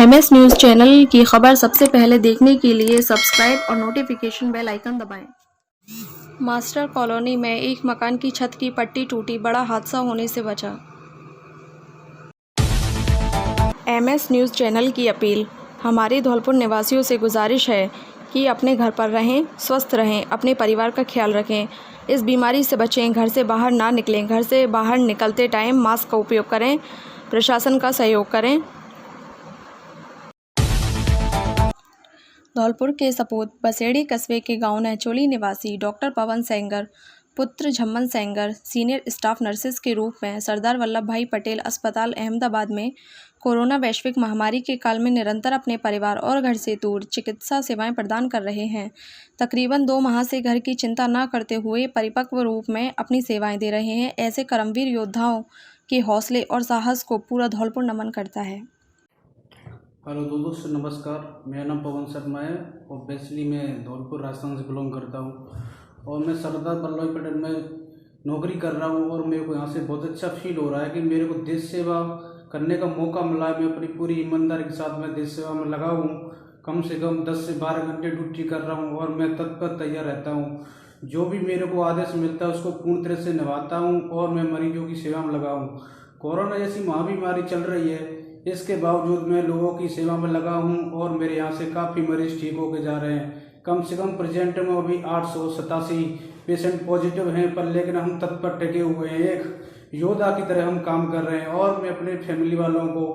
MS news channel की खबर सबसे पहले देखने के लिए सब्सक्राइब और नोटिफिकेशन बेल आइकन दबाएं। मास्टर कॉलोनी में एक मकान की छत की पट्टी टूटी, बड़ा हादसा होने से बचा। MS न्यूज़ चैनल की अपील। हमारे धौलपुर निवासियों से गुजारिश है कि अपने घर पर रहें, स्वस्थ रहें, अपने परिवार का ख्याल रखें, इस बीमारी से बचें, घर से बाहर ना निकलें, घर से बाहर निकलते टाइम मास्क का उपयोग करें, प्रशासन का सहयोग करें। धौलपुर के सपूत बसेड़ी कस्बे के गांव नहचोली निवासी डॉक्टर पवन सेंगर पुत्र Jhamman Sengar senior staff nurses के रूप में सरदार वल्लभ भाई पटेल अस्पताल अहमदाबाद में कोरोना वैश्विक महामारी के काल में निरंतर अपने परिवार और घर से दूर चिकित्सा सेवाएं प्रदान कर रहे हैं। तकरीबन 2 माह से घर की चिंता न करते हुए परिपक्व रूप में अपनी सेवाएं दे रहे हैं। ऐसे कर्मवीर योद्धाओं के हौसले और साहस को पूरा धौलपुर नमन करता है। हेलो दोस्तों, नमस्कार। मेरा नाम पवन शर्मा है और बेसिकली मैं धौलपुर राजस्थान से बिलोंग करता हूँ और मैं सरदार वल्लभ भाई पटेल में नौकरी कर रहा हूँ और मेरे को यहाँ से बहुत अच्छा फील हो रहा है कि मेरे को देश सेवा करने का मौका मिला है। मैं अपनी पूरी ईमानदारी के साथ मैं देश सेवा में लगा हूँ। कम से कम 10 से 12 घंटे ड्यूटी कर रहा हूँ और मैं तत्पर तैयार रहता हूँ। जो भी मेरे को आदेश मिलता है उसको पूर्ण तरह से निभाता हूँ और मैं मरीजों की सेवा में लगा हूँ। कोरोना जैसी महाबीमारी चल रही है, इसके बावजूद मैं लोगों की सेवा में लगा हूं और मेरे यहाँ से काफ़ी मरीज ठीक होके जा रहे हैं। कम से कम प्रेजेंट में अभी 887 पेशेंट पॉजिटिव हैं, पर लेकिन हम तत्पर टिके हुए हैं। एक योद्धा की तरह हम काम कर रहे हैं और मैं अपने फैमिली वालों को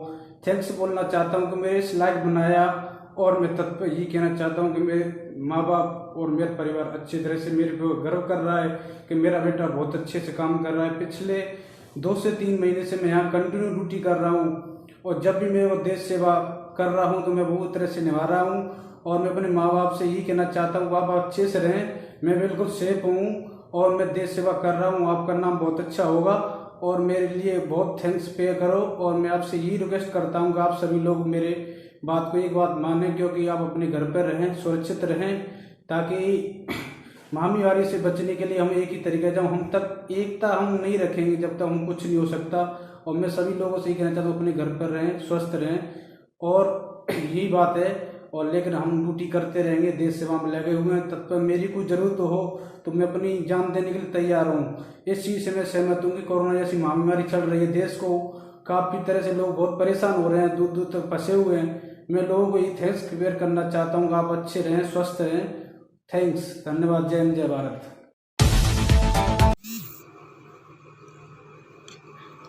थैंक्स बोलना चाहता हूं कि मेरे इस लाइफ बनाया और मैं तत्पर यही कहना चाहता हूं कि मेरे माँ बाप और मेरा परिवार अच्छी तरह से मेरे को गर्व कर रहा है कि मेरा बेटा बहुत अच्छे से काम कर रहा है। पिछले 2 से 3 महीने से मैं यहाँ कंटिन्यू ड्यूटी कर रहा हूँ और जब भी मैं वो देश सेवा कर रहा हूँ तो मैं बहुत तरह से निभा रहा हूँ और मैं अपने माँ बाप से यही कहना चाहता हूँ आप अच्छे से रहें। मैं बिल्कुल सेफ हूँ और मैं देश सेवा कर रहा हूँ, आपका नाम बहुत अच्छा होगा और मेरे लिए बहुत थैंक्स पे करो। और मैं आपसे यही रिक्वेस्ट करता हूँ कि आप सभी लोग मेरे बात को एक बात मानें, क्योंकि आप अपने घर पर रहें, सुरक्षित रहें, ताकि महामारी से बचने के लिए हम एक ही तरीका, जब हम तक एकता हम नहीं रखेंगे जब तक हम कुछ नहीं हो सकता। और मैं सभी लोगों से ये कहना चाहता हूँ अपने घर पर रहें, स्वस्थ रहें और यही बात है। और लेकिन हम ड्यूटी करते रहेंगे, देश सेवा में लगे हुए हैं। तत्पर मेरी कोई ज़रूरत हो तो मैं अपनी जान देने के लिए तैयार हूँ। इस चीज़ से मैं सहमत हूँ कि कोरोना जैसी महामारी चल रही है, देश को काफ़ी तरह से लोग बहुत परेशान हो रहे हैं, दूर दूर तक फंसे हुए हैं। मैं लोगों को ये थैंक्स प्रिपेयर करना चाहता हूँ कि आप अच्छे रहें, स्वस्थ रहें। थैंक्स, धन्यवाद। जय हिंद, जय भारत।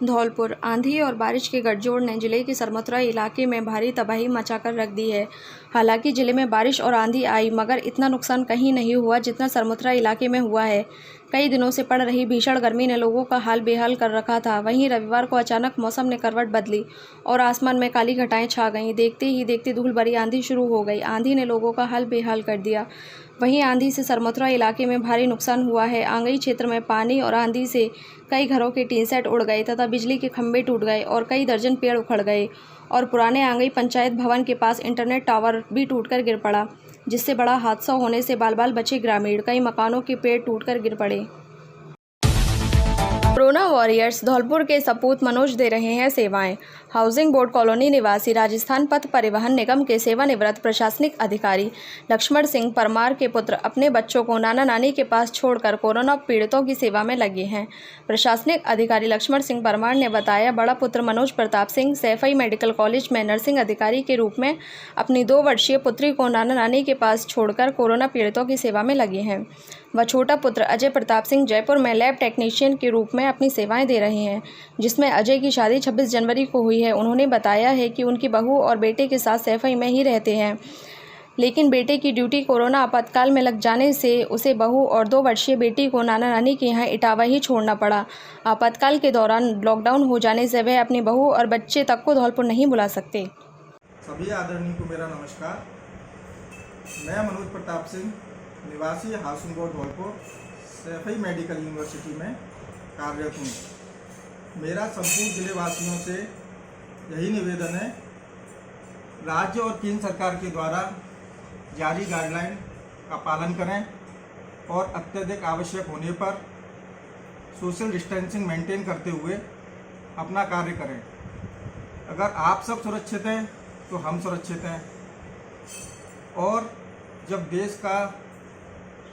धौलपुर आंधी और बारिश के गठजोड़ ने जिले के सरमथुरा इलाके में भारी तबाही मचाकर रख दी है। हालांकि जिले में बारिश और आंधी आई मगर इतना नुकसान कहीं नहीं हुआ जितना सरमथुरा इलाके में हुआ है। कई दिनों से पड़ रही भीषण गर्मी ने लोगों का हाल बेहाल कर रखा था। वहीं रविवार को अचानक मौसम ने करवट बदली और आसमान में काली घटाएं छा गईं। देखते ही देखते धूल भरी आंधी शुरू हो गई। आंधी ने लोगों का हाल बेहाल कर दिया। वहीं आंधी से सरमथुरा इलाके में भारी नुकसान हुआ है। आंगई क्षेत्र में पानी और आंधी से कई घरों के टीन सेट उड़ गए तथा बिजली के खंभे टूट गए और कई दर्जन पेड़ उखड़ गए और पुराने आंगई पंचायत भवन के पास इंटरनेट टावर भी टूटकर गिर पड़ा, जिससे बड़ा हादसा होने से बाल बाल बचे ग्रामीण। कई मकानों के पेड़ टूटकर गिर पड़े। कोरोना वॉरियर्स धौलपुर के सपूत मनोज दे रहे हैं सेवाएं। हाउसिंग बोर्ड कॉलोनी निवासी राजस्थान पथ परिवहन निगम के सेवानिवृत्त प्रशासनिक अधिकारी लक्ष्मण सिंह परमार के पुत्र अपने बच्चों को नाना नानी के पास छोड़कर कोरोना पीड़ितों की सेवा में लगे हैं। प्रशासनिक अधिकारी लक्ष्मण सिंह परमार ने बताया, बड़ा पुत्र मनोज प्रताप सिंह सैफई मेडिकल कॉलेज में नर्सिंग अधिकारी के रूप में अपनी 2 वर्षीय पुत्री को नाना नानी के पास छोड़कर कोरोना पीड़ितों की सेवा में लगे हैं। वह छोटा पुत्र अजय प्रताप सिंह जयपुर में लैब टेक्नीशियन के रूप में अपनी सेवाएं दे रहे हैं, जिसमें अजय की शादी 26 जनवरी को हुई है। उन्होंने बताया है कि उनकी बहू और बेटे के साथ सैफई में ही रहते हैं, लेकिन बेटे की ड्यूटी कोरोना आपातकाल में लग जाने से उसे बहू और 2 वर्षीय बेटी को नाना नानी के यहाँ इटावा ही छोड़ना पड़ा। आपातकाल के दौरान लॉकडाउन हो जाने से वह अपनी बहू और बच्चे तक को धौलपुर नहीं बुला सकते। सभी आदरणीय को मेरा नमस्कार। मैं मनोज प्रताप सिंह निवासी housing board Dholpur Saifai medical university में कार्यरत हूँ। मेरा संपूर्ण जिले वासियों से यही निवेदन है, राज्य और केंद्र सरकार के द्वारा जारी गाइडलाइन का पालन करें और अत्यधिक आवश्यक होने पर सोशल डिस्टेंसिंग मेंटेन करते हुए अपना कार्य करें। अगर आप सब सुरक्षित हैं तो हम सुरक्षित हैं। और जब देश का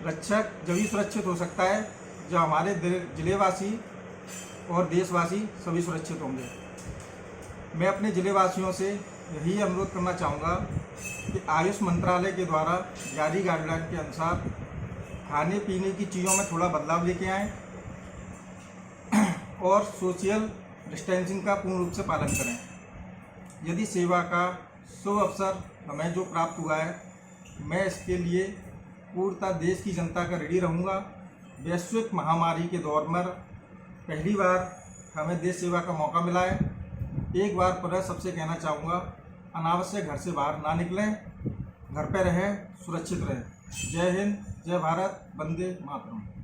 रक्षक जभी सुरक्षित हो सकता है जब हमारे जिलेवासी और देशवासी सभी सुरक्षित होंगे। मैं अपने जिलेवासियों से यही अनुरोध करना चाहूँगा कि आयुष मंत्रालय के द्वारा जारी गाइडलाइन के अनुसार खाने पीने की चीज़ों में थोड़ा बदलाव लेके आएँ और सोशल डिस्टेंसिंग का पूर्ण रूप से पालन करें। यदि सेवा का शुभ अवसर हमें जो प्राप्त हुआ है, मैं इसके लिए पूर्णतः देश की जनता का रेडी रहूँगा। वैश्विक महामारी के दौर में पहली बार हमें देश सेवा का मौका मिला है। एक बार पुनः सबसे कहना चाहूँगा, अनावश्यक घर से बाहर ना निकलें, घर पे रहें, सुरक्षित रहें। जय हिंद, जय भारत, वंदे मातरम।